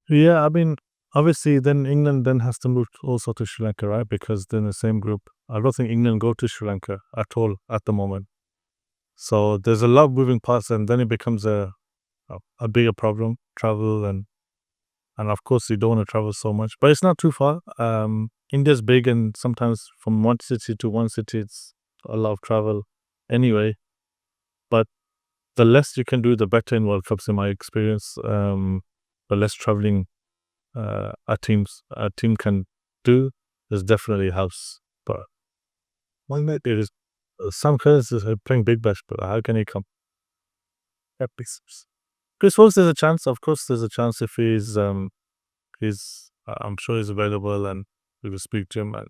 Yeah, I mean, obviously, then England then has to move also to Sri Lanka, right? Because they're in the same group. I don't think England go to Sri Lanka at all at the moment. So there's a lot of moving parts, and then it becomes a bigger problem. Travel and of course you don't want to travel so much, but it's not too far. India's big, and sometimes from one city to one city, it's a lot of travel anyway. But the less you can do, the better in World Cups, in my experience. The less traveling a team can do, this definitely helps. But one night there is some players are playing Big Bash, but how can he come? Chris Woakes, there's a chance. Of course, there's a chance if I'm sure he's available, and we will speak to him. And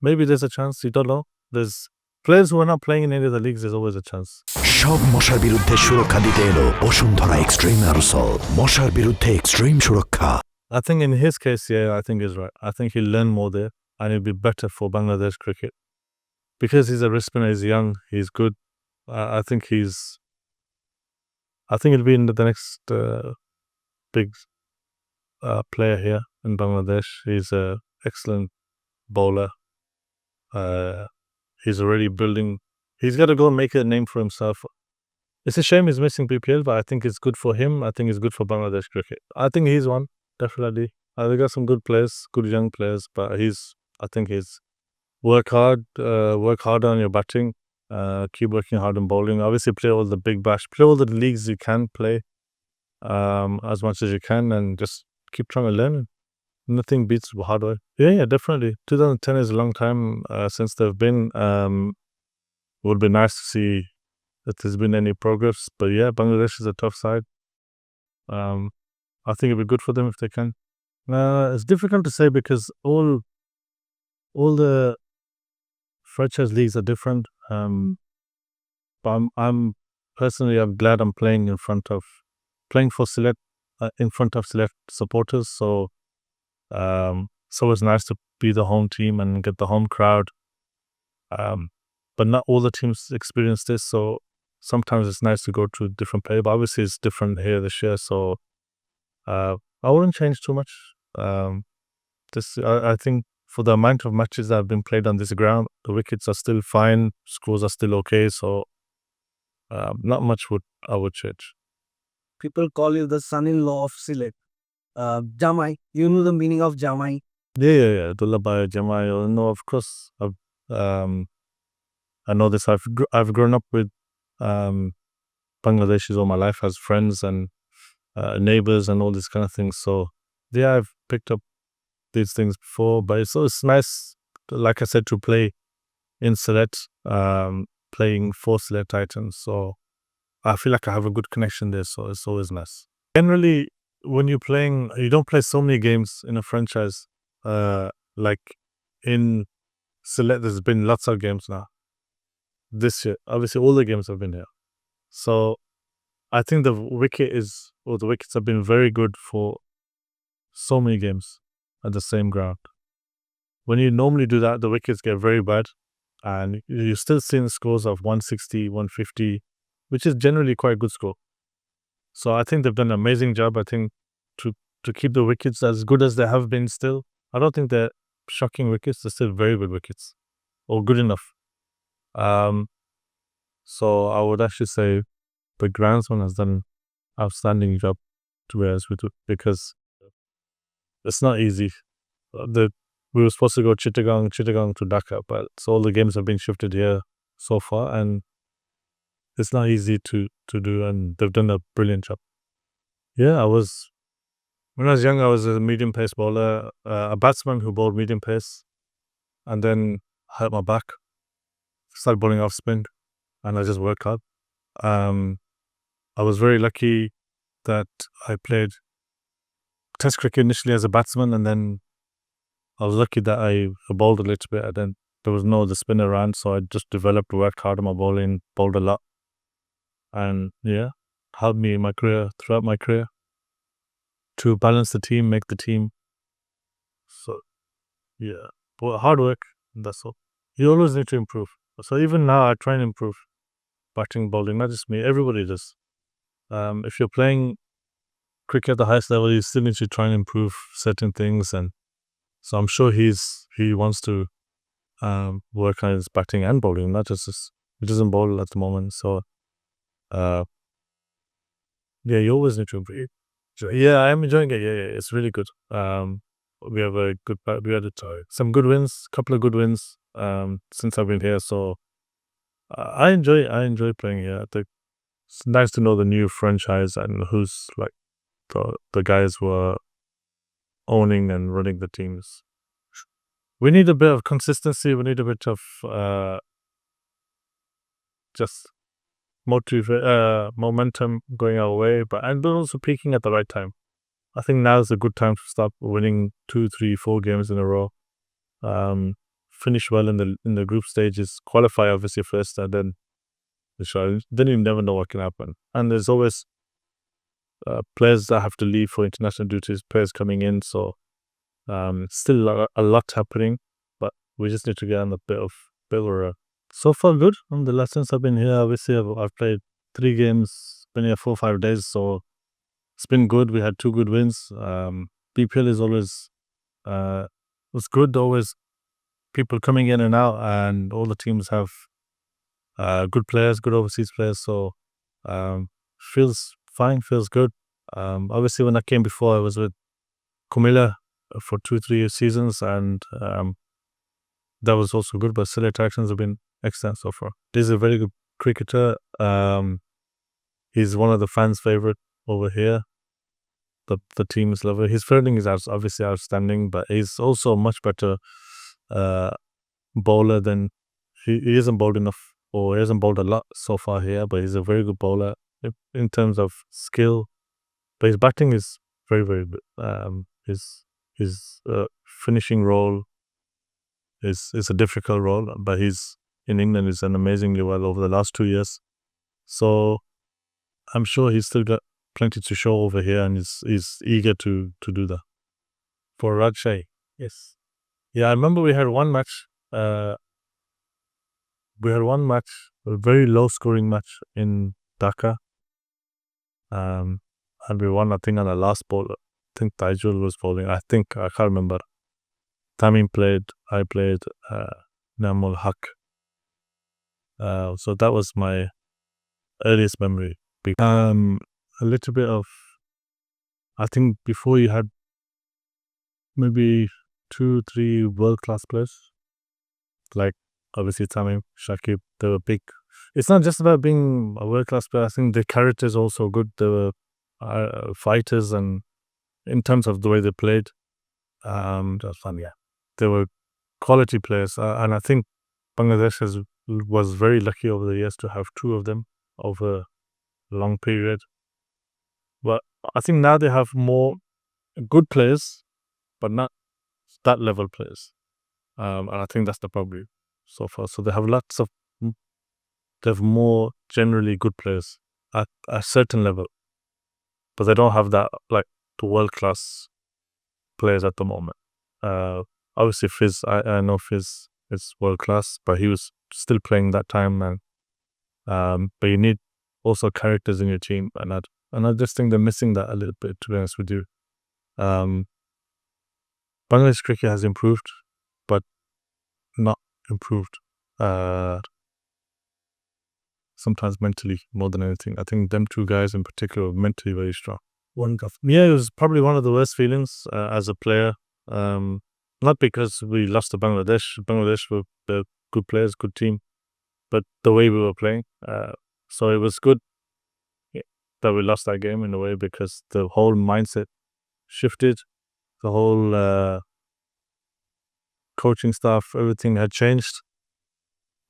maybe there's a chance. You don't know. There's players who are not playing in any of the leagues. There's always a chance. সব মশার বিরুদ্ধে সুরক্ষা দিতে এলো Bashundhara extreme aerosol মশার বিরুদ্ধে extreme সুরক্ষা I think in his case, yeah, I think he's right. I think he'll learn more there, and it'll be better for Bangladesh cricket because he's a wrist spinner. He's young. He's good. I think he'll be in the next big player here in Bangladesh. He's an excellent bowler. He's already building. He's got to go and make a name for himself. It's a shame he's missing BPL, but I think it's good for him. I think it's good for Bangladesh cricket. I think he's one, definitely. They got some good players, good young players, but I think he's work harder on your batting, keep working hard on bowling. Obviously, play all the Big Bash, play all the leagues you can play as much as you can, and just keep trying to learn. Nothing beats hard work. Yeah, definitely. 2010 is a long time since they've been. Would be nice to see if there's been any progress. But yeah, Bangladesh is a tough side. I think it'd be good for them if they can. It's difficult to say because all the franchise leagues are different. But I'm personally, I'm glad I'm playing for Sylhet, in front of Sylhet supporters. So it's nice to be the home team and get the home crowd. But not all the teams experience this, so sometimes it's nice to go to a different play. But obviously it's different here this year, so I wouldn't change too much. I think for the amount of matches that have been played on this ground, the wickets are still fine, scores are still okay, so not much I would change. People call you the son-in-law of Sylhet. Jamai, you know the meaning of Jamai? Yeah. Dullabhai, Jamai. No, of course. I know this. I've grown up with Bangladeshis all my life as friends and neighbors and all these kind of things. So yeah, I've picked up these things before. But it's nice, like I said, to play in Sylhet, playing for Sylhet Titans. So I feel like I have a good connection there. So it's always nice. Generally, when you're playing, you don't play so many games in a franchise. Like in Sylhet, there's been lots of games now. This year, obviously, all the games have been here. So I think the wickets have been very good for so many games at the same ground. When you normally do that, the wickets get very bad, and you're still seeing scores of 160, 150, which is generally quite a good score. So I think they've done an amazing job. I think to keep the wickets as good as they have been still. I don't think they're shocking wickets. They're still very good wickets, or good enough. So I would actually say the groundsman has done an outstanding job, to be honest with you, because it's not easy. We were supposed to go Chittagong to Dhaka, but so all the games have been shifted here so far, and it's not easy to do, and they've done a brilliant job. Yeah, when I was young, I was a medium pace bowler, a batsman who bowled medium pace, and then hurt my back, started bowling off spin, and I just worked hard. I was very lucky that I played Test cricket initially as a batsman, and then I was lucky that I bowled a little bit, and then there was no other spin around, so I just developed, worked hard on my bowling, bowled a lot, and yeah, helped me in my career, throughout my career, to balance the team, make the team. So yeah, but hard work, that's all. You always need to improve. So even now, I try and improve batting, bowling, not just me, everybody does. If you're playing cricket at the highest level, you still need to try and improve certain things, and so I'm sure he wants to work on his batting and bowling, not just he doesn't bowl at the moment. So yeah, you always need to improve. Yeah, I'm enjoying it. Yeah, it's really good. We have we had some good wins, couple of good wins since I've been here. So I enjoy playing here. I think it's nice to know the new franchise and who's like the guys who are owning and running the teams. We need a bit of consistency. We need a bit of just momentum going our way, but also peaking at the right time. I think now is a good time to start winning 2, 3, 4 games in a row. Finish well in the group stages, qualify obviously first, and then the challenge. Then you never know what can happen. And there's always players that have to leave for international duties, players coming in. So still a lot happening, but we just need to get on a bit of a so far good. The lessons I've been here, obviously I've played 3 games, been here 4 or 5 days, so it's been good. We had 2 good wins. BPL is always was good. Always people coming in and out, and all the teams have good players, good overseas players. So feels fine, feels good. Obviously when I came before, I was with 𝗂𝗵𝗃 for 2-3 seasons, and that was also good. But select actions have been excellent so far. He's a very good cricketer. He's one of the fans' favorite over here. The team's lover. His fielding is obviously outstanding, but he's also a much better bowler than he isn't bowled enough, or he hasn't bowled a lot so far here. But he's a very good bowler in terms of skill. But his batting is very, very good. His finishing role is a difficult role, but he's in England is done amazingly well over the last 2 years. So I'm sure he's still got plenty to show over here, and he's eager to do that. For Rajshahi, yes. Yeah, I remember we had one match. A very low scoring match in Dhaka. And we won, I think, on the last ball. I think Taijul was bowling. I can't remember. Tamim played, I played, Namul Haq. So that was my earliest memory. A little bit of, I think before you had maybe 2-3 world-class players, like obviously Tamim, Shakib, they were big. It's not just about being a world-class player. I think the characters also good. They were fighters, and in terms of the way they played, that was fun. Yeah, they were quality players, and I think Bangladesh was very lucky over the years to have 2 of them over a long period. But I think now they have more good players, but not that level players. And I think that's the problem so far. So they have more generally good players at a certain level, but they don't have that, like, the world-class players at the moment. Obviously 𝗏𝗏, I know 𝗏𝗏 is world-class, but he was still playing that time, and but you need also characters in your team, and I just think they're missing that a little bit, to be honest with you. Bangladesh cricket has improved, but not improved. Sometimes mentally more than anything. I think them 2 guys in particular were mentally very strong. Yeah, it was probably one of the worst feelings as a player. Not because we lost to Bangladesh. Bangladesh were good players, good team, but the way we were playing. So it was good that we lost that game in a way, because the whole mindset shifted. The whole coaching staff, everything had changed,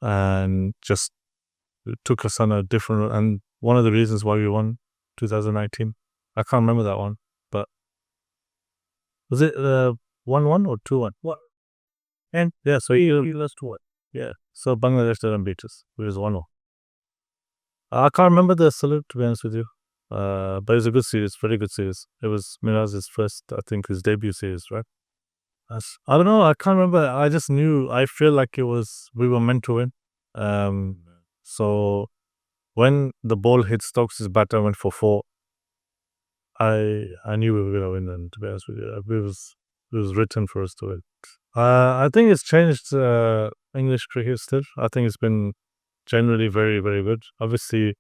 and just took us on a different. And one of the reasons why we won 2019, I can't remember that one, but was it 1-1 or 2-1? What? And yeah, so you lost 2-1. Yeah, so Bangladesh didn't beat us. It was 1-0. I can't remember the salute, to be honest with you. But it was a good series, very good series. It was Miraz's first, I think, his debut series, right? I don't know, I can't remember. I just knew, I feel like we were meant to win. So when the ball hit Stokes' bat, I went for 4. I knew we were gonna win. And to be honest with you, it was written for us to win. I think it's changed English cricket still. I think it's been generally very, very good. Obviously,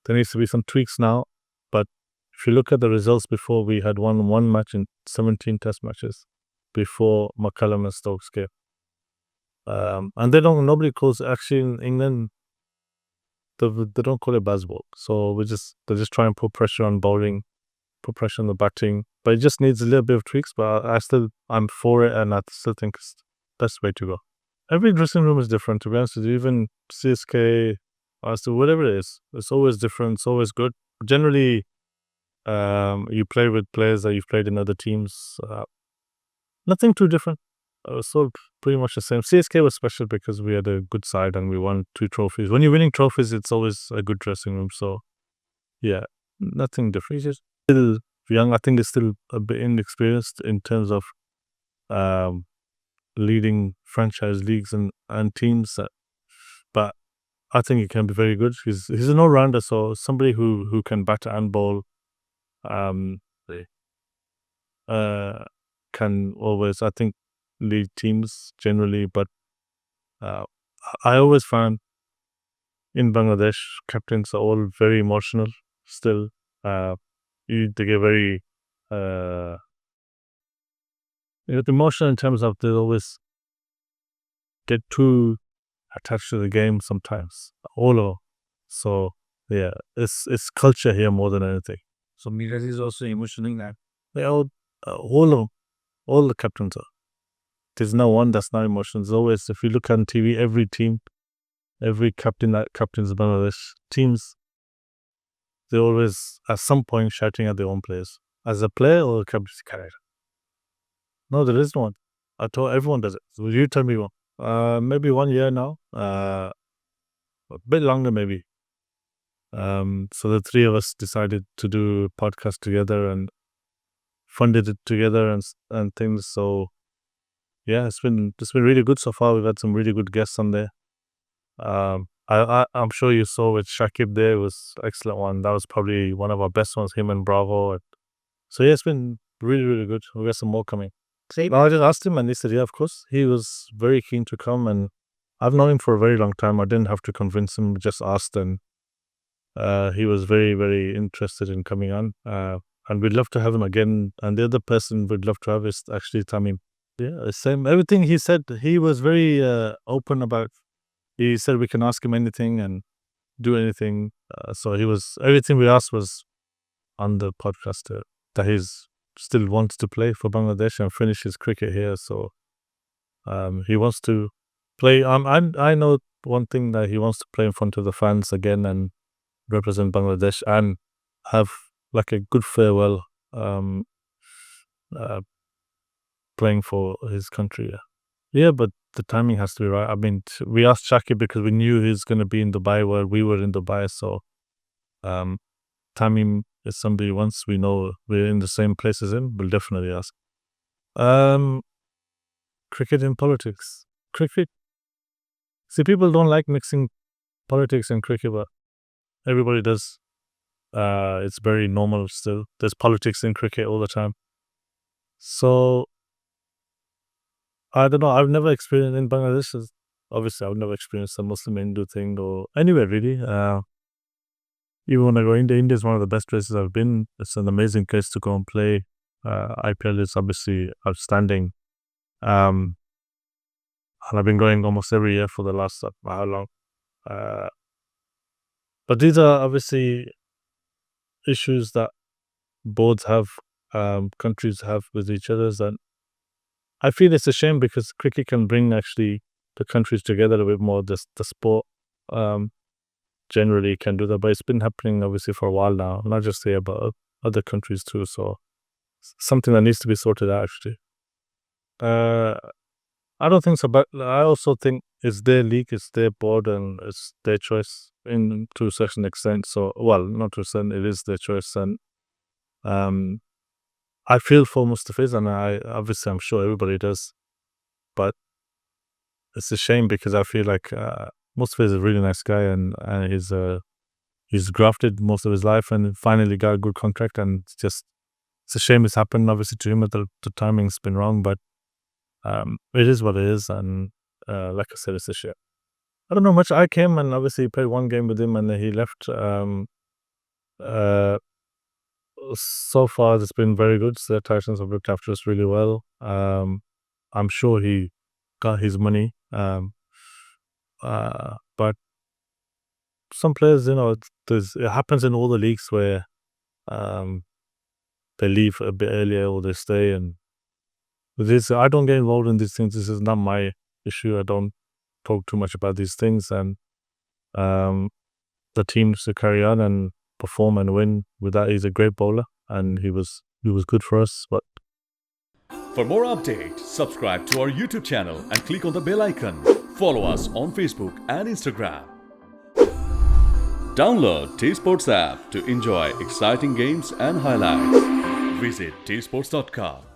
there needs to be some tweaks now, but if you look at the results before, we had won one match in 17 test matches before McCullum and Stokes came. And nobody calls, actually in England, they don't call it baseball. So they just try and put pressure on bowling, put pressure on the batting, but it just needs a little bit of tweaks. But I'm for it, and I still think it's the best way to go. Every dressing room is different, to be honest with you. Even CSK, whatever it is, it's always different. It's always good. Generally, you play with players that you've played in other teams. Nothing too different. It was all pretty much the same. CSK was special because we had a good side and we won 2 trophies. When you're winning trophies, it's always a good dressing room. So, yeah, nothing different. He's just still young. I think he's still a bit inexperienced in terms of leading franchise leagues and teams. But I think he can be very good. He's an all-rounder, so somebody who can bat and bowl. Can always, I think, lead teams generally. But I always found in Bangladesh, captains are all very emotional still. They get very emotional in terms of they always get too attached to the game sometimes. So yeah, it's culture here more than anything. So Miraj is also emotional in that. They all the captains are. There's no one that's not emotional. There's always, if you look on TV, every team, every captain that captains Bangladesh teams, they're always at some point shouting at their own players. As a player or a captaincy character? No, there is no one. I told everyone does it. So you tell me one. Maybe 1 year now. A bit longer maybe. So the 3 of us decided to do a podcast together and funded it together and things. So yeah, it's been really good so far. We've had some really good guests on there. I'm sure you saw with Shakib there. It was an excellent one. That was probably one of our best ones, him and Bravo. So yeah, it's been really, really good. We got some more coming. No, I just asked him and he said, yeah, of course. He was very keen to come, and I've known him for a very long time. I didn't have to convince him, just asked, and he was very, very interested in coming on. And we'd love to have him again. And the other person we'd love to have is actually Tamim. Yeah, same. Everything he said, he was very open about. He said we can ask him anything and do anything. So everything we asked was on the podcast that he's still wants to play for Bangladesh and finish his cricket here. So he wants to play. I know one thing, that he wants to play in front of the fans again and represent Bangladesh and have like a good farewell playing for his country. Yeah, but the timing has to be right. I mean, we asked Shaki because we knew he's going to be in Dubai while we were in Dubai. So Tamim is somebody, once we know we're in the same place as him, we'll definitely ask. Cricket and politics. Cricket. See, people don't like mixing politics and cricket, but everybody does. It's very normal still. There's politics in cricket all the time. So, I don't know. I've never experienced in Bangladesh. Obviously, I've never experienced the Muslim Hindu thing or anywhere really. Even when I go India, India is one of the best places I've been. It's an amazing place to go and play. IPL is obviously outstanding. And I've been going almost every year for the last, how long? But these are obviously issues that boards have, countries have with each other. That I feel it's a shame, because cricket can bring actually the countries together a bit more. The sport generally can do that, but it's been happening obviously for a while now, not just here but other countries too. So something that needs to be sorted out actually. I don't think so, but I also think it's their league, it's their board, and it's their choice to a certain extent. So, well, not to a certain, it is their choice. And I feel for Mustafiz, and I'm sure everybody does. But it's a shame, because I feel like Mustafiz is a really nice guy, and he's grafted most of his life and finally got a good contract, and just it's a shame it's happened obviously to him. The timing's been wrong, but it is what it is. And like I said, it's a shame. I don't know much. I came and obviously played one game with him, and then he left. So far, it's been very good. So the Titans have looked after us really well. I'm sure he got his money. But some players, it happens in all the leagues where they leave a bit earlier or they stay. And I don't get involved in these things. This is not my issue. I don't talk too much about these things. And the team needs to carry on and perform and win. With that, he's a great bowler, and he was good for us. But for more updates, subscribe to our YouTube channel and click on the bell icon. Follow us on Facebook and Instagram. Download 𝗃𝗵𝗴𝗲 app to enjoy exciting games and highlights. Visit 𝗃𝗵𝗴𝗲.com.